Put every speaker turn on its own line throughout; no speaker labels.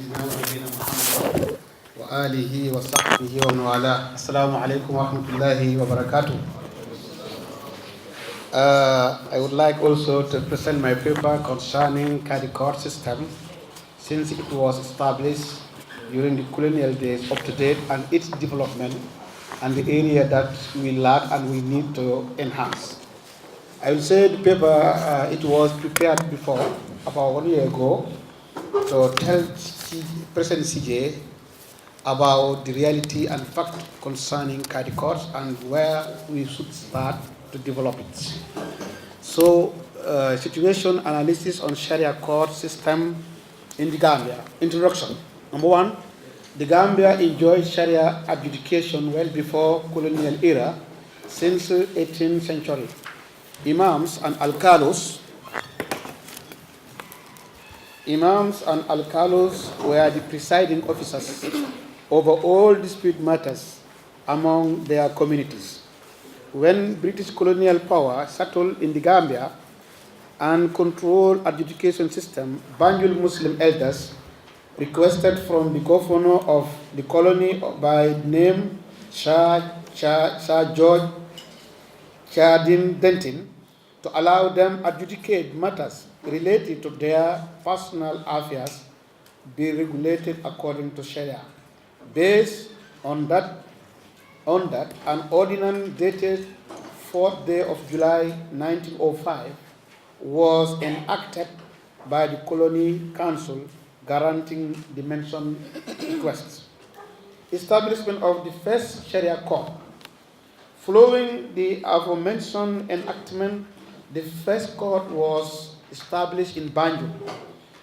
سيدنا ونبينا محمد وآله وصحبه ومن والاه. السلام عليكم ورحمة الله وبركاته. I would like also to present my paper concerning CADICOR system, since it was established during the colonial days, up to date, and its development, and the area that we lack and we need to enhance. I will say the paper, it was prepared before, about 1 year ago, to tell President CJ about the reality and fact concerning CADICORs and where we should start to develop it. So, situation analysis on Sharia court system in the Gambia. Introduction. Number one, the Gambia enjoyed Sharia adjudication well before colonial era, since 18th century. Imams and alcalos were the presiding officers over all dispute matters among their communities. When British colonial power settled in the Gambia and controlled adjudication system, Banjul Muslim elders requested from the governor of the colony by name Sir George Chadin Denton to allow them adjudicate matters related to their personal affairs be regulated according to Sharia. Based on that, an ordinance dated 4th day of July 1905 was enacted by the Colony Council granting the mentioned requests. Establishment of the first Sharia court. Following the aforementioned enactment, the first court was established in Banjul,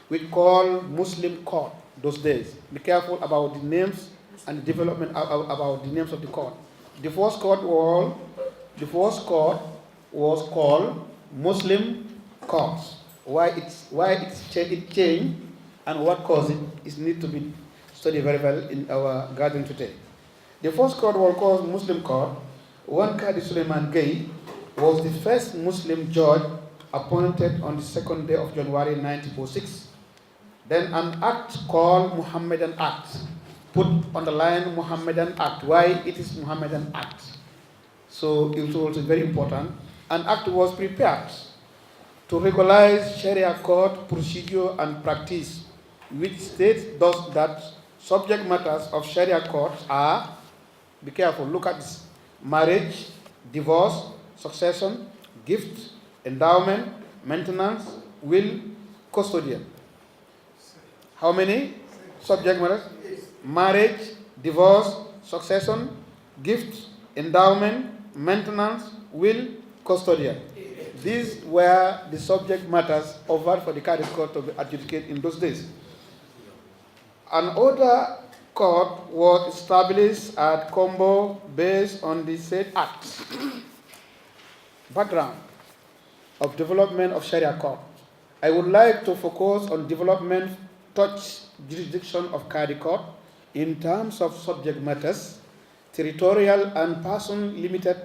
we call Muslim court those days. Be careful about the names and the development about the names of the court. The first court was called Muslim courts. Why it changed and what caused it is need to be studied very well in our gathering today. The first court was called Muslim court. One Qadi Suleiman Gay was the first Muslim judge appointed on the 2nd day of January 1906. Then an act called Muhammadan Act, put on the line Muhammadan Act. Why it is Muhammadan Act? So it was also very important. An act was prepared to regularize Sharia court procedure and practice, which states thus that subject matters of Sharia courts are, be careful, look at this, marriage, divorce, succession, gift, endowment, maintenance, will, custodian. How many subject matters? Marriage, divorce, succession, gift, endowment, maintenance, will, custodian. These were the subject matters offered for the Qadi court to be adjudicated in those days. Another court was established at Combo based on the said act. Background of development of Sharia court. I would like to focus on development touch jurisdiction of Qadi court in terms of subject matters, territorial and person limited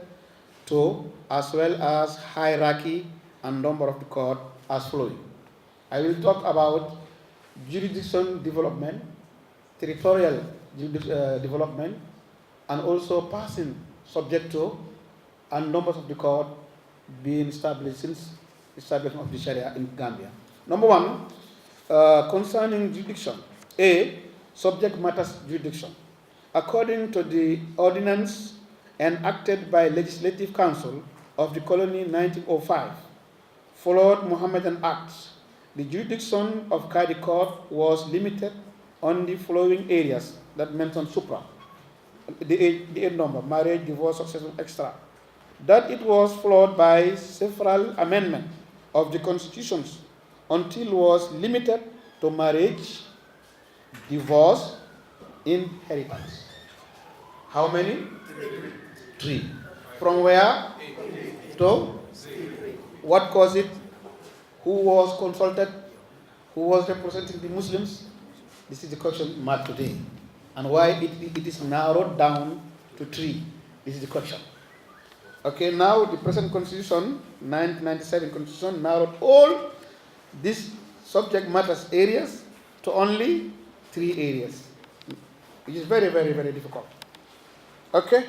to, as well as hierarchy and number of the court as following. I will talk about jurisdiction development, territorial development, and also person subject to, and numbers of the court being established since establishment of the Sharia in Gambia. Number one, concerning jurisdiction. A, subject matters jurisdiction. According to the ordinance enacted by Legislative Council of the Colony 1905, followed Mohammedan Acts, the jurisdiction of Qadi court was limited on the following areas that mentioned supra, the eight number, marriage, divorce, succession, etc. That it was followed by several amendments of the constitutions until it was limited to marriage, divorce, inheritance. How many? Three. From where? To? What caused it? Who was consulted? Who was representing the Muslims? This is the question mark today. And why it is narrowed down to three. This is the question. Okay, now the present constitution, 1997 constitution, narrowed all these subject matters areas to only 3 areas, which is very, very, very difficult. Okay?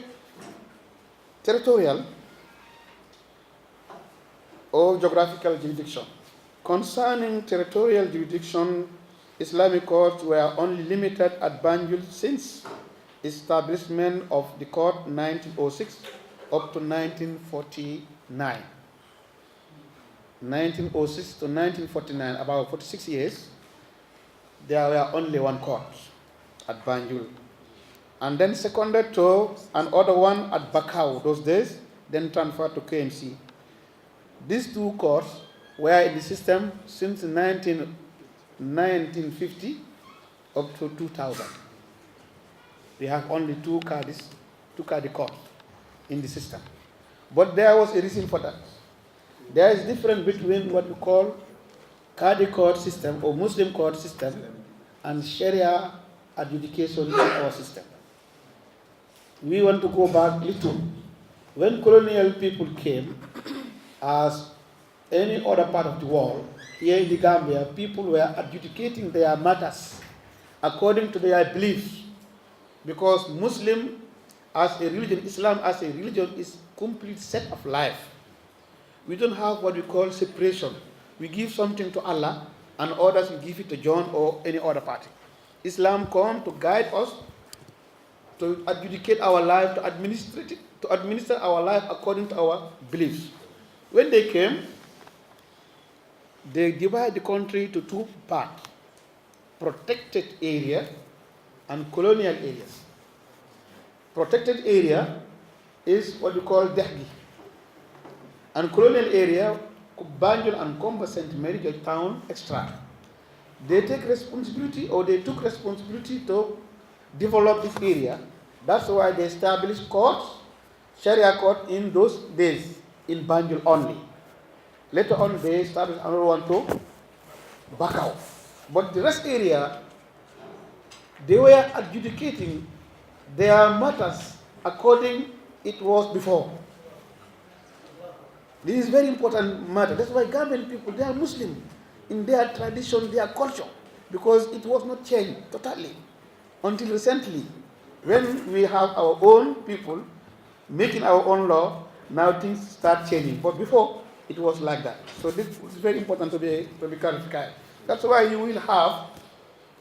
Territorial or geographical jurisdiction. Concerning territorial jurisdiction, Islamic courts were only limited at Banjul since establishment of the court 1906 up to 1949. 1906 to 1949, about 46 years, there were only one court at Banjul. And then seconded to another one at Bakau those days, then transferred to KMC. These two courts were in the system since 1950 up to 2000. We have only two Qadi courts in the system. But there was a reason for that. There is difference between what we call Qadi court system or Muslim court system and Sharia adjudication in our system. We want to go back little. When colonial people came, as any other part of the world, here in the Gambia, people were adjudicating their matters according to their beliefs. Because Muslim as a religion, Islam as a religion is complete set of life. We don't have what we call separation. We give something to Allah and others we give it to John or any other party. Islam comes to guide us, to adjudicate our life, to administer our life according to our beliefs. When they came, they divide the country to two parts, protected area and colonial areas. Protected area is what we call Dehgi. And colonial area, Banjul and Komba St. Mary Town extra. They take responsibility, or they took responsibility to develop this area. That's why they established courts, Sharia court in those days, in Banjul only. Later on, they established another one to Bakau. But the rest area, they were adjudicating their matters according it was before. This is very important matter. That's why Gambian people, they are Muslim in their tradition, their culture, because it was not changed totally until recently. When we have our own people making our own law, now things start changing. But before, it was like that. So this is very important to be clarified. That's why you will have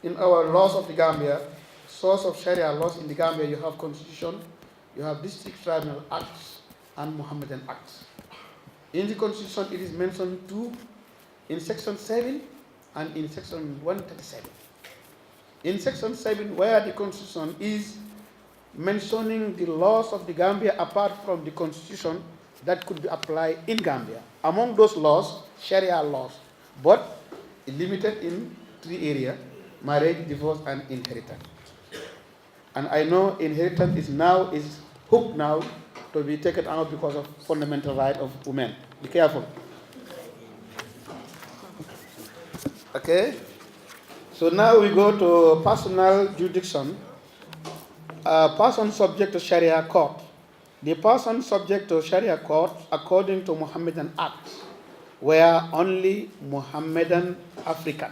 in our laws of the Gambia, source of Sharia laws in the Gambia, you have constitution, you have district tribunal acts and Mohammedan acts. In the constitution, it is mentioned two, in section 7 and in section 137. In section 7, where the constitution is mentioning the laws of the Gambia apart from the constitution that could be applied in Gambia. Among those laws, Sharia laws, but limited in 3 areas: marriage, divorce, and inheritance. And I know inheritance is hooked now to be taken out because of fundamental right of women. Be careful. Okay? So now we go to personal jurisdiction. Person subject to Sharia court. The person subject to Sharia court, according to Mohammedan Acts, were only Mohammedan African.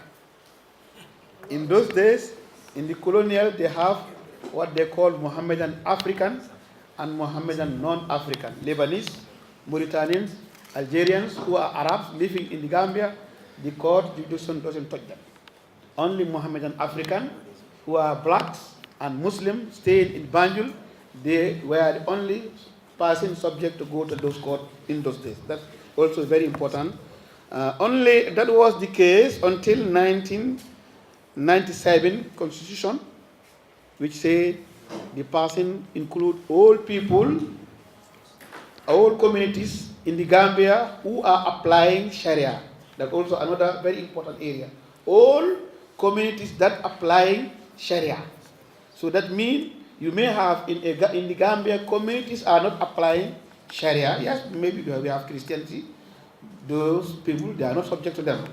In those days, in the colonial, they have what they call Mohammedan Africans and Mohammedan non-African. Lebanese, Mauritanians, Algerians who are Arabs living in the Gambia, the court jurisdiction doesn't touch them. Only Mohammedan African who are blacks and Muslims staying in Banjul, they were the only person subject to go to those courts in those days. That's also very important. Only that was the case until 1997 Constitution, which said the person include all people, all communities in the Gambia who are applying Sharia. That's also another very important area. All communities that applying Sharia. So that means you may have in the Gambia communities are not applying Sharia. Yes, maybe we have Christianity. Those people, they are not subject to them.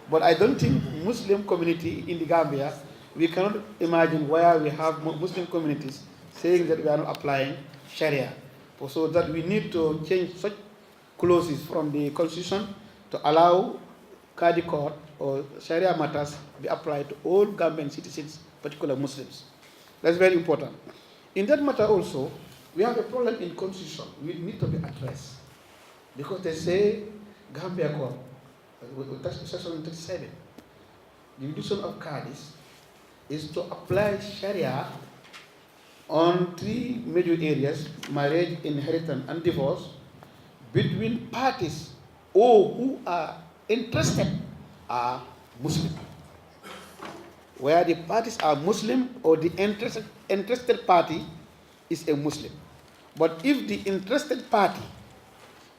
But I don't think Muslim community in the Gambia, we cannot imagine where we have Muslim communities saying that we are not applying Sharia. So that we need to change such clauses from the constitution to allow Qadi court or Sharia matters be applied to all Gambian citizens particular Muslims. That's very important. In that matter also, we have a problem in constitution. We need to be addressed. Because they say, Gambia Court, section 37, the reduction of Qadis is to apply Sharia on three major areas: marriage, inheritance, and divorce, between parties or who are interested are Muslim. Where the parties are Muslim or the interested party is a Muslim. But if the interested party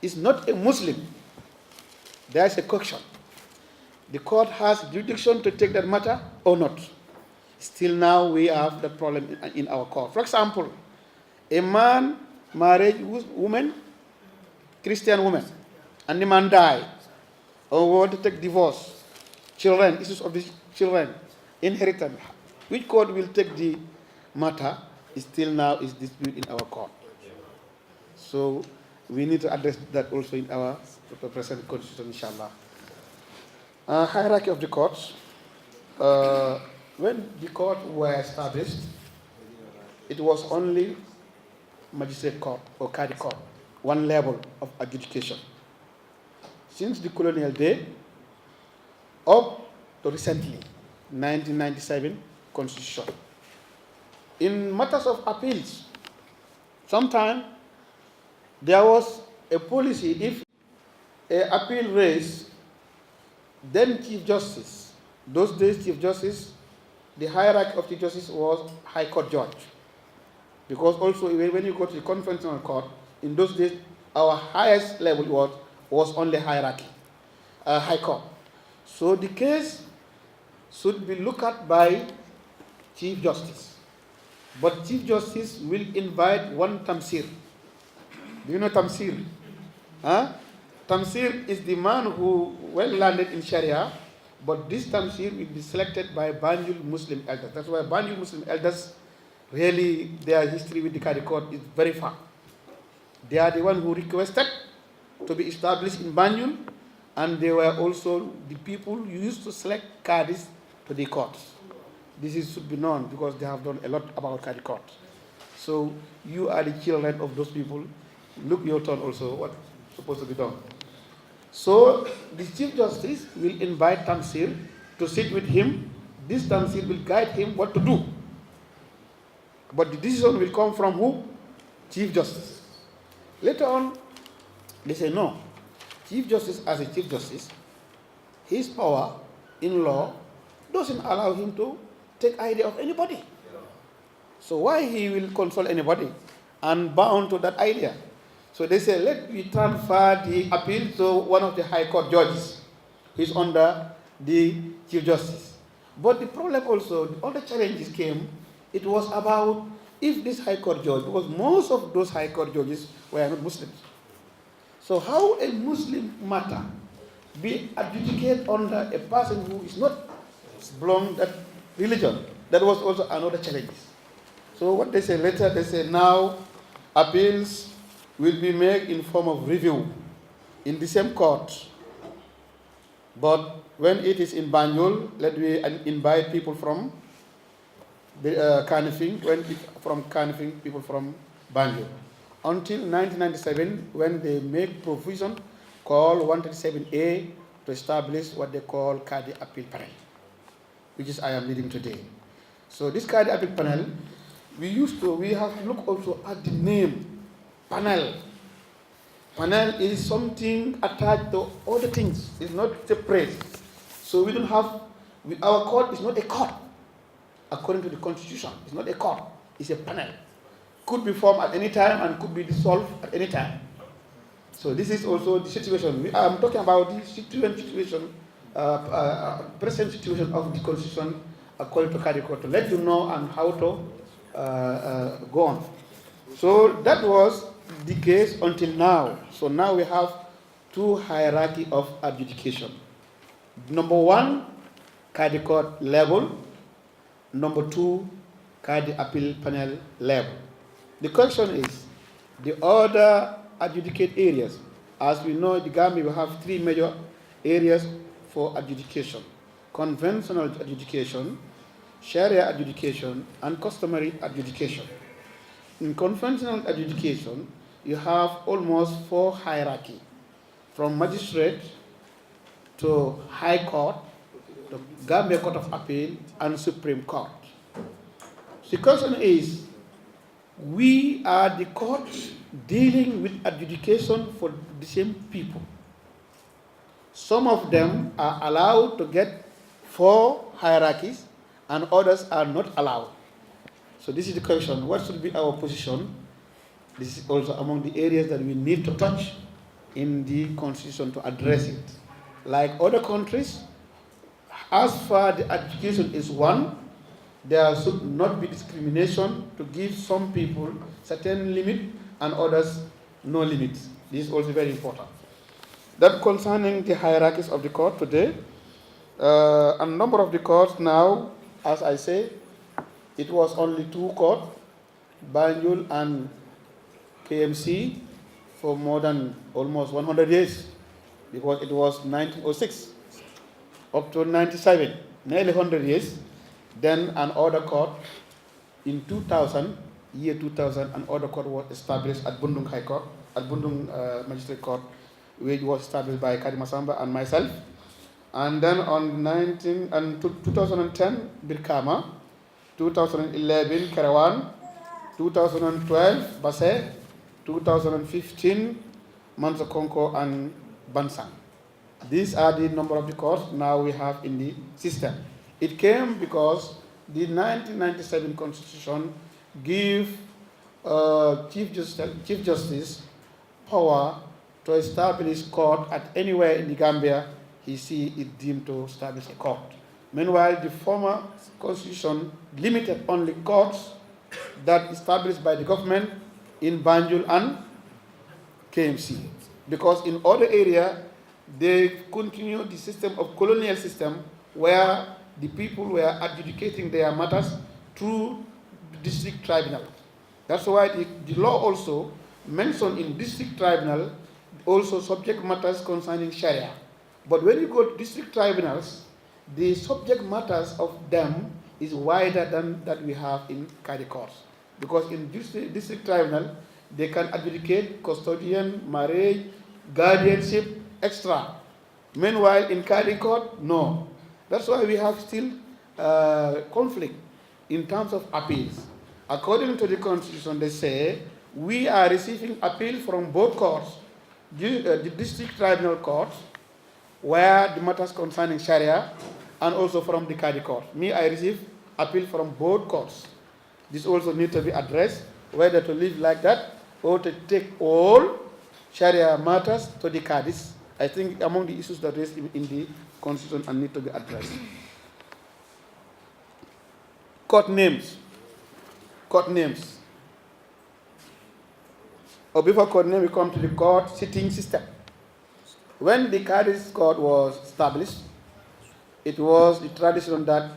is not a Muslim, there is a question. The court has jurisdiction to take that matter or not. Still now we have the problem in our court. For example, a man married woman, Christian woman, and the man died, or want to take divorce, children, issues of the children, inheritance. Which court will take the matter is still now is disputed in our court. So we need to address that also in our present constitution, inshallah. Hierarchy of the courts. When the court were established, it was only magistrate court or Qadi court, one level of adjudication. Since the colonial day up to recently, 1997 constitution. In matters of appeals, sometimes there was a policy: if an appeal raised, then Chief Justice, those days Chief Justice, the hierarchy of Chief Justice was High Court Judge. Because also when you go to the conventional court, in those days our highest level was only hierarchy, High Court. So the case should be looked at by Chief Justice. But Chief Justice will invite one Tamsir. Do you know Tamsir? Huh? Tamsir is the man who well landed in Sharia, but this Tamsir will be selected by Banjul Muslim elders. That's why Banjul Muslim elders, really their history with the Qadi court is very far. They are the one who requested to be established in Banjul, and they were also the people who used to select Qadis to the courts. This should be known because they have done a lot about Qadi court. So you are the children of those people. Look your turn also, what's supposed to be done. So the Chief Justice will invite Tamsir to sit with him. This Tamsir will guide him what to do. But the decision will come from who? Chief Justice. Later on, they say no. Chief Justice, as a Chief Justice, his power in law doesn't allow him to take idea of anybody. So why he will consult anybody and bound to that idea? So they say, let me transfer the appeal to one of the High Court judges who is under the Chief Justice. But the problem also, all the challenges came, it was about if this High Court judge, because most of those High Court judges were not Muslims. So how a Muslim matter be adjudicated under a person who is not belong that religion? That was also another challenge. So what they say later, they say now appeals will be made in form of review in the same court. But when it is in Banjul, let me invite people from the Kanifing, when it from Kanifing, people from Banjul. Until 1997, when they make provision called 137A to establish what they call Qadi Appeal Panel, which is I am leading today. So this Qadi Appeal Panel, we have to look also at the name. Panel. Panel is something attached to other things. It's not separate. So we don't have, our court is not a court. According to the constitution, it's not a court. It's a panel. Could be formed at any time and could be dissolved at any time. So this is also the situation. I'm talking about the situation, present situation of the constitution according to Qadi court to let you know and how to go on. So that was the case until now. So now we have two hierarchy of adjudication. Number one, Qadi court level. Number two, Qadi appeal panel level. The question is, the other adjudicate areas. As we know, the Gambia will have three major areas for adjudication. Conventional adjudication, Sharia adjudication, and customary adjudication. In conventional adjudication, you have almost four hierarchy, from magistrate to High Court, the Gambia Court of Appeal, and Supreme Court. The question is, we are the courts dealing with adjudication for the same people. Some of them are allowed to get four hierarchies, and others are not allowed. So this is the question, what should be our position? This is also among the areas that we need to touch in the constitution to address it. Like other countries, as far the adjudication is one, there should not be discrimination to give some people certain limit and others no limit. This is also very important. That concerning the hierarchies of the court today, a number of the courts now, as I say, it was only two courts, Banjul and KMC, for more than almost 100 years, because it was 1906 up to 97, nearly 100 years. Then another court in 2000, year 2000, another court was established at Bundung High Court, at Bundung Magistrate Court, which was established by Kadi Masamba and myself. And then on 2010, Birkama, 2011, Karawan, 2012, Basse, 2015, Mansakonko and Bansang. These are the number of the courts now we have in the system. It came because the 1997 Constitution gave Chief Justice power to establish court at anywhere in the Gambia he see it deemed to establish a court. Meanwhile, the former Constitution limited only courts that established by the government in Banjul and KMC. Because in other area, they continue the system of colonial system where the people were adjudicating their matters through district tribunal. That's why the law also mentioned in district tribunal also subject matters concerning Sharia. But when you go to district tribunals, the subject matters of them is wider than that we have in Kadi courts. Because in district tribunal, they can adjudicate custodian, marriage, guardianship, extra. Meanwhile, in Kadi court, no. That's why we have still conflict in terms of appeals. According to the Constitution, they say we are receiving appeal from both courts, the district tribunal courts, where the matters concerning Sharia, and also from the Kadi court. Me, I receive appeal from both courts. This also needs to be addressed, whether to live like that or to take all Sharia matters to the Kadis. I think among the issues that raised in the Constitution and need to be addressed. Court names. Court names. Or before court name, we come to the court sitting system. When the Kadi's court was established, it was the tradition that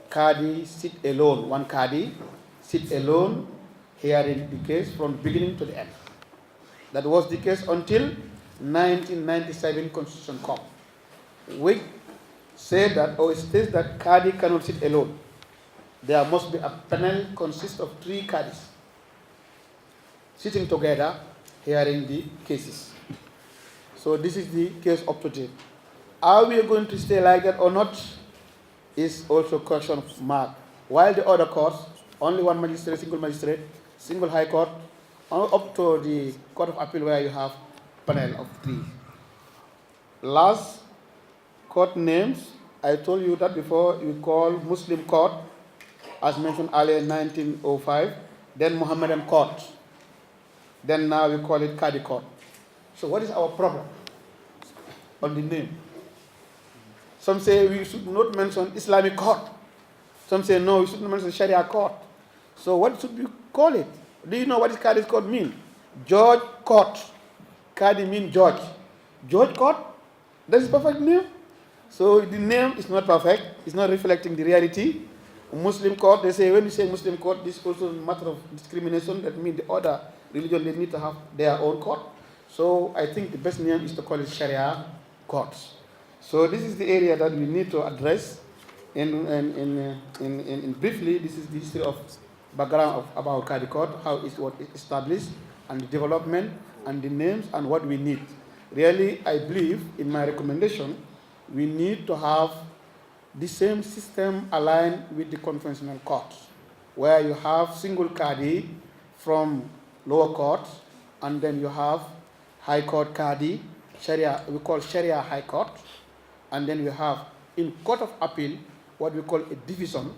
Kadi sit alone. One Kadi sit alone, hearing the case from beginning to the end. That was the case until 1997 Constitution Court, which said that, or states that Kadi cannot sit alone. There must be a panel consist of 3 Kadis sitting together, hearing the cases. So this is the case up to date. Are we going to stay like that or not is also a question mark. While the other courts, only one magistrate, single high court, up to the Court of Appeal where you have panel of 3. Last court names, I told you that before, we call Muslim court, as mentioned earlier in 1905, then Mohammedan court, then now we call it Kadi court. So what is our problem on the name? Some say we should not mention Islamic court. Some say no, we should not mention Sharia court. So what should we call it? Do you know what this Kadi court mean? Judge court. Kadi means judge. Judge court? That's the perfect name. So the name is not perfect. It's not reflecting the reality. Muslim court, they say when you say Muslim court, this is also a matter of discrimination. That means the other religion, they need to have their own court. So I think the best name is to call it Sharia courts. So this is the area that we need to address In briefly, this is the history of background about Kadi Code, how it was established, and the development, and the names, and what we need. Really, I believe, in my recommendation, we need to have the same system aligned with the conventional courts, where you have single Kadi from lower courts, and then you have High Court Kadi, Sharia, we call Sharia High Court, and then you have in Court of Appeal what we call a division,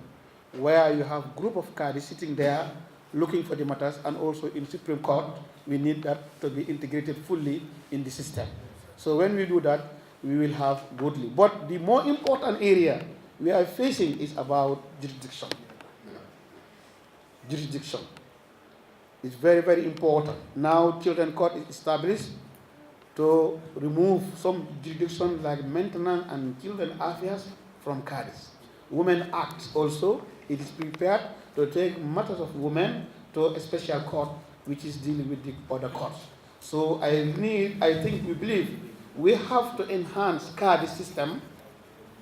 where you have group of Kadi sitting there looking for the matters, and also in Supreme Court, we need that to be integrated fully in the system. So when we do that, we will have goodly. But the more important area we are facing is about jurisdiction. Jurisdiction is very, very important. Now, Children's Court is established to remove some jurisdictions like maintenance and children affairs from Kadis. Women Act also, it is prepared to take matters of women to a special court which is dealing with the other courts. So we believe we have to enhance Kadi system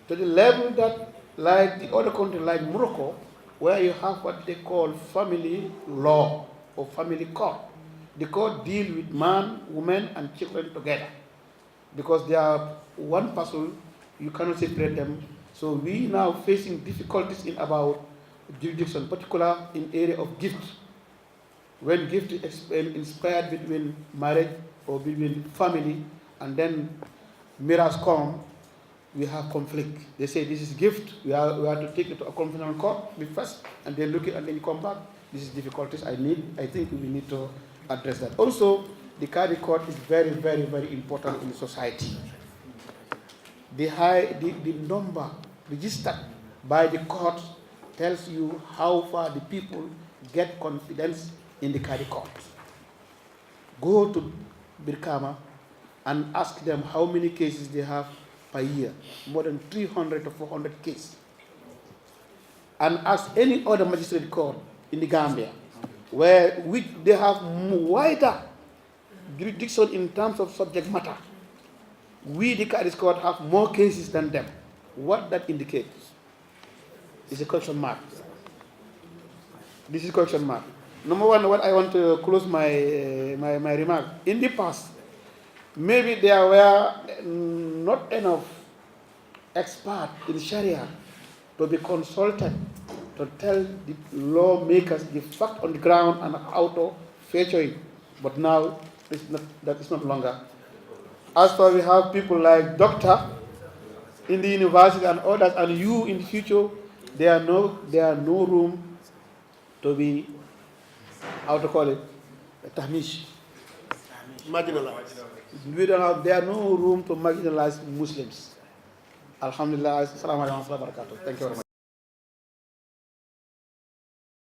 to the level that, like the other countries like Morocco, where you have what they call family law or family court. The court deal with man, woman, and children together, because they are one person, you cannot separate them. So we now facing difficulties in about jurisdiction, particular in area of gift. When gift is inspired between marriage or between family, and then mirrors come, we have conflict. They say this is gift, we have to take it to a conventional court first, and then look it, and then you come back. This is difficulties I think we need to address that. Also, the Kadi court is very, very, very important in society. The number registered by the court tells you how far the people get confidence in the Kadi court. Go to Birkama and ask them how many cases they have per year. More than 300 to 400 cases. And ask any other magistrate court in the Gambia, where they have wider jurisdiction in terms of subject matter. We, the Kadi court, have more cases than them. What that indicates is a question mark. This is a question mark. Number one, what I want to close my remark. In the past, maybe there were not enough experts in Sharia to be consulted to tell the lawmakers the fact on the ground and how to feature it. But now, that is not longer. As for we have people like doctor in the university and others, and you in the future, there are no room to be, how to call it, tahmish. Marginalized. There are no room to marginalize Muslims. Alhamdulillah. Assalamu alaikum wa rahmatullahi wa barakatuh. Thank you very much.